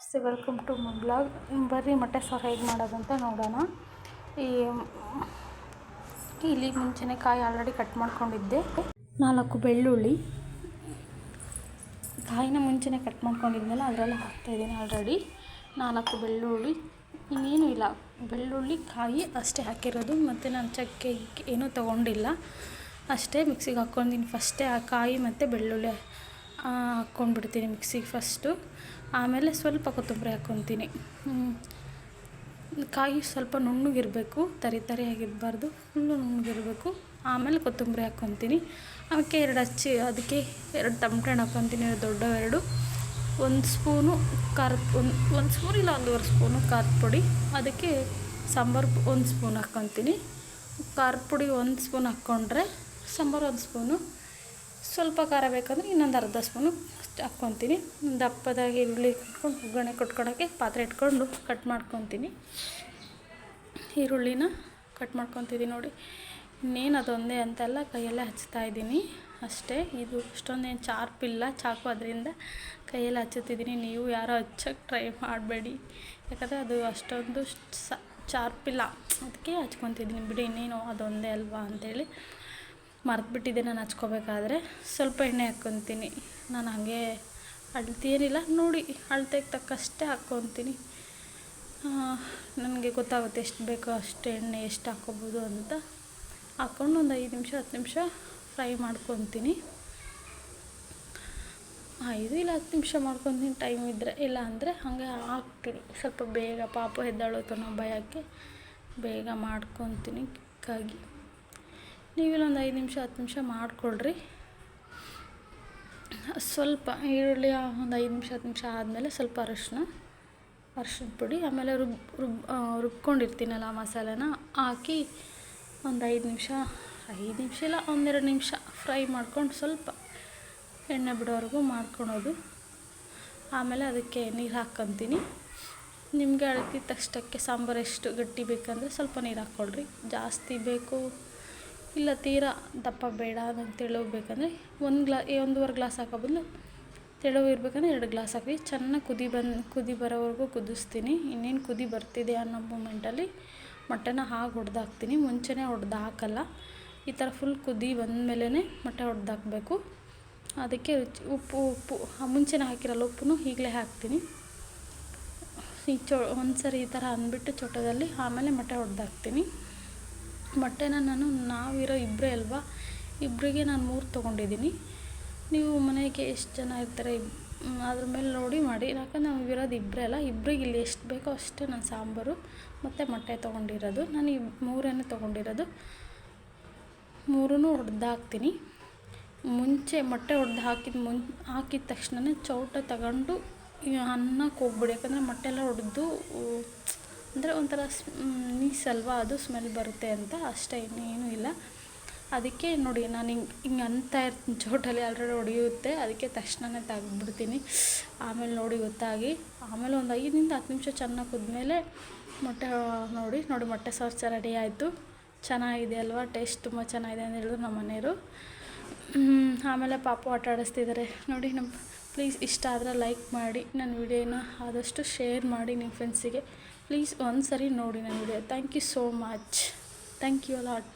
So welcome to my blog. ಬರ್ರಿ ಮೊಟ್ಟೆ ಸಾರು ಹೇಗೆ ಮಾಡೋದಂತ ನೋಡೋಣ. ಇಲ್ಲಿ ಮುಂಚೆನೇ ಕಾಯಿ ಆಲ್ರೆಡಿ ಕಟ್ ಮಾಡ್ಕೊಂಡಿದ್ದೆ. 4 ಬೆಳ್ಳುಳ್ಳಿ ಕಾಯಿನ ಮುಂಚೆನೇ ಕಟ್ ಮಾಡ್ಕೊಂಡಿದ್ನಲ್ಲ ಅದರಲ್ಲಿ ಹಾಕ್ತಾಯಿದ್ದೀನಿ. ಆಲ್ರೆಡಿ 4 ಬೆಳ್ಳುಳ್ಳಿ, ಇನ್ನೇನು ಇಲ್ಲ, ಬೆಳ್ಳುಳ್ಳಿ ಕಾಯಿ ಅಷ್ಟೇ ಹಾಕಿರೋದು. ಮತ್ತು ನಾನು ಚಕ್ಕೆ ಏನೂ ತೊಗೊಂಡಿಲ್ಲ, ಅಷ್ಟೇ ಮಿಕ್ಸಿಗೆ ಹಾಕ್ಕೊಂಡಿದ್ದೀನಿ. ಫಸ್ಟೇ ಆ ಕಾಯಿ ಮತ್ತು ಬೆಳ್ಳುಳ್ಳಿ ಹಾಕ್ಕೊಂಡ್ಬಿಡ್ತೀನಿ ಮಿಕ್ಸಿಗೆ ಫಸ್ಟು. ಆಮೇಲೆ ಸ್ವಲ್ಪ ಕೊತ್ತಂಬರಿ ಹಾಕ್ಕೊತೀನಿ. ಕಾಯಿ ಸ್ವಲ್ಪ ನುಣ್ಣಗಿರಬೇಕು, ತರಿಯಾಗಿರಬಾರ್ದು, ಫುಲ್ಲು ನುಣ್ಣಗಿರಬೇಕು. ಆಮೇಲೆ ಕೊತ್ತಂಬರಿ ಹಾಕ್ಕೊತೀನಿ. ಅದಕ್ಕೆ 2 ಟೊಮೆಟೊ ಹಣ್ಣು ಹಾಕ್ಕೊತೀನಿ, ದೊಡ್ಡವೆರಡು. 1 ಸ್ಪೂನು ಖಾರದ, ಒಂದು ಸ್ಪೂನ್ ಇಲ್ಲ 1.5 ಸ್ಪೂನು ಖಾರದ ಪುಡಿ. ಅದಕ್ಕೆ ಸಾಂಬಾರು 1 ಸ್ಪೂನ್ ಹಾಕ್ಕೊತೀನಿ. ಖಾರದ ಪುಡಿ 1 ಸ್ಪೂನ್ ಹಾಕ್ಕೊಂಡ್ರೆ ಸಾಂಬಾರು 1 ಸ್ಪೂನು. ಸ್ವಲ್ಪ ಖಾರ ಬೇಕಂದರೆ ಇನ್ನೊಂದು ಅರ್ಧ ಸ್ಪೂನು ಹಾಕ್ಕೊತೀನಿ. ದಪ್ಪದಾಗಿ ಈರುಳ್ಳಿ ಕಟ್ಕೊಂಡು ಒಗ್ಗರಣೆ ಕೊಟ್ಕೊಳಕ್ಕೆ ಪಾತ್ರೆ ಇಟ್ಕೊಂಡು ಕಟ್ ಮಾಡ್ಕೊತೀನಿ. ಈರುಳ್ಳಿನ ಕಟ್ ಮಾಡ್ಕೊತಿದ್ದೀನಿ ನೋಡಿ. ಇನ್ನೇನು ಅದೊಂದೇ ಅಂತೆಲ್ಲ ಕೈಯಲ್ಲೇ ಹಚ್ತಾಯಿದ್ದೀನಿ ಅಷ್ಟೇ. ಇದು ಅಷ್ಟೊಂದೇನು ಚಾರ್ಪಿಲ್ಲ ಚಾಕು, ಅದರಿಂದ ಕೈಯಲ್ಲಿ ಹಚ್ಚುತ್ತಿದ್ದೀನಿ. ನೀವು ಯಾರೋ ಹಚ್ಚೋಕ್ಕೆ ಟ್ರೈ ಮಾಡಬೇಡಿ, ಯಾಕಂದರೆ ಅದು ಅಷ್ಟೊಂದು ಚಾರ್ಪಿಲ್ಲ, ಅದಕ್ಕೆ ಹಚ್ಕೊತಿದ್ದೀನಿ. ಬಿಡಿ, ಇನ್ನೇನು ಅದೊಂದೇ ಅಲ್ವಾ ಅಂಥೇಳಿ ಮರೆತುಬಿಟ್ಟಿದ್ದೆ ನಾನು ಹಚ್ಕೋಬೇಕಾದ್ರೆ. ಸ್ವಲ್ಪ ಎಣ್ಣೆ ಹಾಕ್ಕೊತೀನಿ. ನಾನು ಹಾಗೆ ಅಳತೇನಿಲ್ಲ ನೋಡಿ, ಅಳತೆಗೆ ತಕ್ಕಷ್ಟೇ ಹಾಕ್ಕೊತೀನಿ. ನನಗೆ ಗೊತ್ತಾಗುತ್ತೆ ಎಷ್ಟು ಬೇಕೋ ಅಷ್ಟು ಎಣ್ಣೆ ಎಷ್ಟು ಹಾಕ್ಕೋಬೋದು ಅಂತ. ಹಾಕ್ಕೊಂಡು ಒಂದು 5 ನಿಮಿಷ 10 ನಿಮಿಷ ಫ್ರೈ ಮಾಡ್ಕೊತೀನಿ. 5 ಇಲ್ಲ 10 ನಿಮಿಷ ಮಾಡ್ಕೊತೀನಿ ಟೈಮ್ ಇದ್ದರೆ. ಇಲ್ಲ ಅಂದರೆ ಹಾಗೆ ಹಾಕ್ತೀನಿ. ಸ್ವಲ್ಪ ಬೇಗ ಪಾಪು ಎದ್ದಾಳೋತು ಅನ್ನೋ ಭಯಕ್ಕೆ ಬೇಗ ಮಾಡ್ಕೊತೀನಿ ಕ್ವಿಕ್ಕಾಗಿ. ನೀವೆಲ್ಲ ಒಂದು 5 ನಿಮಿಷ 10 ನಿಮಿಷ ಮಾಡ್ಕೊಳ್ರಿ. ಸ್ವಲ್ಪ ಈರುಳ್ಳಿ ಒಂದು 5 ನಿಮಿಷ 10 ನಿಮಿಷ ಆದಮೇಲೆ ಸ್ವಲ್ಪ ಅರಶಿನ ಪುಡಿ, ಆಮೇಲೆ ರುಬ್ಕೊಂಡಿರ್ತೀನಲ್ಲ ಮಸಾಲೆನ ಹಾಕಿ ಒಂದು 5 ನಿಮಿಷ ಇಲ್ಲ 1-2 ನಿಮಿಷ ಫ್ರೈ ಮಾಡ್ಕೊಂಡು ಸ್ವಲ್ಪ ಎಣ್ಣೆ ಬಿಡೋವರೆಗೂ ಮಾಡ್ಕೊಳೋದು. ಆಮೇಲೆ ಅದಕ್ಕೆ ನೀರು ಹಾಕ್ಕೊತೀನಿ. ನಿಮಗೆ ಅಳತೆ ತಕ್ಷಣಕ್ಕೆ ಸಾಂಬಾರು ಎಷ್ಟು ಗಟ್ಟಿ ಬೇಕಂದರೆ ಸ್ವಲ್ಪ ನೀರು ಹಾಕ್ಕೊಳ್ರಿ. ಜಾಸ್ತಿ ಬೇಕು ಇಲ್ಲ ತೀರಾ ದಪ್ಪ ಬೇಡ, ಅದನ್ನು ತೆಳು ಬೇಕಂದರೆ 1.5 ಗ್ಲಾಸ್ ಹಾಕೋ ಬದಲು ತೆಳು ಇರಬೇಕಂದ್ರೆ 2 ಗ್ಲಾಸ್ ಹಾಕಿ ಚೆನ್ನಾಗಿ ಕುದಿ ಬರೋವರೆಗೂ ಕುದಿಸ್ತೀನಿ. ಇನ್ನೇನು ಕುದಿ ಬರ್ತಿದೆ ಅನ್ನೋ ಮೂಮೆಂಟಲ್ಲಿ ಮೊಟ್ಟೆನ ಹಾಗೆ ಹೊಡೆದಾಕ್ತೀನಿ. ಮುಂಚೆನೇ ಹೊಡೆದಾಕಲ್ಲ, ಈ ಥರ ಫುಲ್ ಕುದಿ ಬಂದಮೇಲೆ ಮೊಟ್ಟೆ ಹೊಡೆದಾಕಬೇಕು. ಅದಕ್ಕೆ ಉಪ್ಪು ಮುಂಚೆನೇ ಹಾಕಿರಲ್ಲ, ಉಪ್ಪು ಈಗಲೇ ಹಾಕ್ತೀನಿ. ಒಂದು ಸರಿ ಈ ಥರ ಅಂದ್ಬಿಟ್ಟು ಚೊಟದಲ್ಲಿ ಆಮೇಲೆ ಮೊಟ್ಟೆ ಹೊಡೆದಾಕ್ತೀನಿ. ಮೊಟ್ಟೆನ ನಾವಿರೋ ಇಬ್ಬರೇ ಅಲ್ವಾ, ಇಬ್ಬರಿಗೆ ನಾನು 3 ತೊಗೊಂಡಿದ್ದೀನಿ. ನೀವು ಮನೆಗೆ ಎಷ್ಟು ಜನ ಇರ್ತಾರೆ ಅದ್ರ ಮೇಲೆ ನೋಡಿ ಮಾಡಿ. ಯಾಕಂದ್ರೆ ನಾವಿರೋದು ಇಬ್ಬರೇ ಅಲ್ಲ, ಇಬ್ಬರಿಗೆ ಇಲ್ಲಿ ಎಷ್ಟು ಬೇಕೋ ಅಷ್ಟೇ ನಾನು ಸಾಂಬಾರು ಮತ್ತು ಮೊಟ್ಟೆ ತೊಗೊಂಡಿರೋದು. ನಾನು 3 ತೊಗೊಂಡಿರೋದು. 3 ಹೊಡೆದಾಕ್ತೀನಿ. ಮುಂಚೆ ಮೊಟ್ಟೆ ಹಾಕಿದ ತಕ್ಷಣ ಚೌಟ ತಗೊಂಡು ಅನ್ನಕ್ಕೆ ಹೋಗ್ಬಿಡಿ. ಯಾಕಂದರೆ ಮೊಟ್ಟೆ ಎಲ್ಲ ಹೊಡೆದು ಅಂದರೆ ಒಂಥರ ನೀಸಲ್ವಾ, ಅದು ಸ್ಮೆಲ್ ಬರುತ್ತೆ ಅಂತ ಅಷ್ಟೇ, ಇನ್ನೇನೂ ಇಲ್ಲ. ಅದಕ್ಕೆ ನೋಡಿ ನಾನು ಹಿಂಗೆ ಅಂತ ಇರ್ತೀನಿ, ಚೋಟಲ್ಲಿ ಆಲ್ರೆಡಿ ಹೊಡೆಯುತ್ತೆ, ಅದಕ್ಕೆ ತಕ್ಷಣವೇ ತೆಗ್ದುಬಿಡ್ತೀನಿ. ಆಮೇಲೆ ನೋಡಿ ಗೊತ್ತಾಗಿ ಆಮೇಲೆ ಒಂದು 5 10 ನಿಮಿಷ ಚೆನ್ನಾಗಿ ಕುದ್ಮೇಲೆ ಮೊಟ್ಟೆ ನೋಡಿ ಮೊಟ್ಟೆ ಸಾರು ರೆಡಿ ಆಯಿತು. ಚೆನ್ನಾಗಿದೆ ಅಲ್ವಾ, ಟೇಸ್ಟ್ ತುಂಬ ಚೆನ್ನಾಗಿದೆ ಅಂತ ಹೇಳಿದ್ರು ನಮ್ಮ ಮನೆಯವರು. ಆಮೇಲೆ ಪಾಪು ಆಟ ಆಡಿಸ್ತಿದ್ದಾರೆ ನೋಡಿ. ಪ್ಲೀಸ್ ಇಷ್ಟ ಆದರೆ ಲೈಕ್ ಮಾಡಿ, ನನ್ನ ವಿಡಿಯೋನ ಆದಷ್ಟು ಶೇರ್ ಮಾಡಿ ನಿಮ್ಮ ಫ್ರೆಂಡ್ಸಿಗೆ. ಪ್ಲೀಸ್ ಒಂದು ಸರಿ ನೋಡಿ ನನ್ನ video. Thank you so much. Thank you allot.